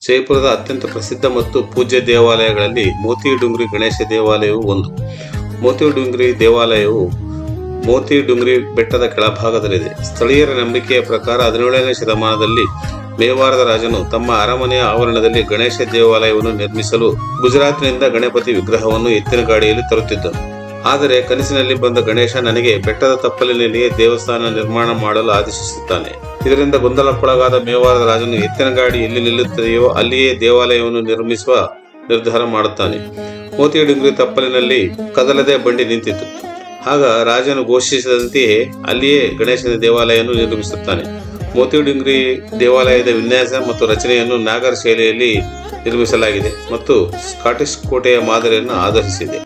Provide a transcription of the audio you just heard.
ಜೈಪುರದ ಅತ್ಯಂತ ಪ್ರಸಿದ್ಧ ಮತ್ತು ಪೂಜ್ಯ ದೇವಾಲಯಗಳಲ್ಲಿ ಮೋತಿ ಡುಂಗ್ರಿ ಗಣೇಶ ದೇವಾಲಯವು ಒಂದು. ಮೋತಿ ಡುಂಗ್ರಿ ದೇವಾಲಯವು ಮೋತಿ ಡುಂಗ್ರಿ ಬೆಟ್ಟದ ಕೆಳಭಾಗದಲ್ಲಿದೆ. ಸ್ಥಳೀಯರ ನಂಬಿಕೆಯ ಪ್ರಕಾರ 17ನೇ ಶತಮಾನದಲ್ಲಿ ಮೇವಾರದ ರಾಜನು ತಮ್ಮ ಅರಮನೆಯ ಆವರಣದಲ್ಲಿ ಗಣೇಶ ದೇವಾಲಯವನ್ನು ನಿರ್ಮಿಸಲು ಗುಜರಾತ್ನಿಂದ ಗಣಪತಿ ವಿಗ್ರಹವನ್ನು ಎತ್ತಿನ ಗಾಡಿಯಲ್ಲಿ ತರುತ್ತಿದ್ದನು. ಆದರೆ ಕನಸಿನಲ್ಲಿ ಬಂದ ಗಣೇಶ ನನಗೆ ಬೆಟ್ಟದ ತಪ್ಪಲಿನಲ್ಲಿಯೇ ದೇವಸ್ಥಾನ ನಿರ್ಮಾಣ ಮಾಡಲು ಆದೇಶಿಸುತ್ತಾನೆ. ಇದರಿಂದ ಗೊಂದಲಕ್ಕೊಳಗಾದ ಮೇವಾರದ ರಾಜನು ಎತ್ತಿನ ಗಾಡಿ ಎಲ್ಲಿ ನಿಲ್ಲುತ್ತದೆಯೋ ಅಲ್ಲಿಯೇ ದೇವಾಲಯವನ್ನು ನಿರ್ಮಿಸುವ ನಿರ್ಧಾರ ಮಾಡುತ್ತಾನೆ. ಮೋತಿ ಡುಂಗ್ರಿ ತಪ್ಪಲಿನಲ್ಲಿ ಕದಲದೆ ಬಂಡಿ ನಿಂತಿತು. ಆಗ ರಾಜನು ಘೋಷಿಸಿದಂತೆಯೇ ಅಲ್ಲಿಯೇ ಗಣೇಶನ ದೇವಾಲಯವನ್ನು ನಿರ್ಮಿಸುತ್ತಾನೆ. ಮೋತಿ ಡುಂಗ್ರಿ ದೇವಾಲಯದ ವಿನ್ಯಾಸ ಮತ್ತು ರಚನೆಯನ್ನು ನಾಗರ ಶೈಲಿಯಲ್ಲಿ ನಿರ್ಮಿಸಲಾಗಿದೆ ಮತ್ತು ಸ್ಕಾಟಿಷ್ ಕೋಟೆಯ ಮಾದರಿಯನ್ನು ಆಧರಿಸಿದೆ.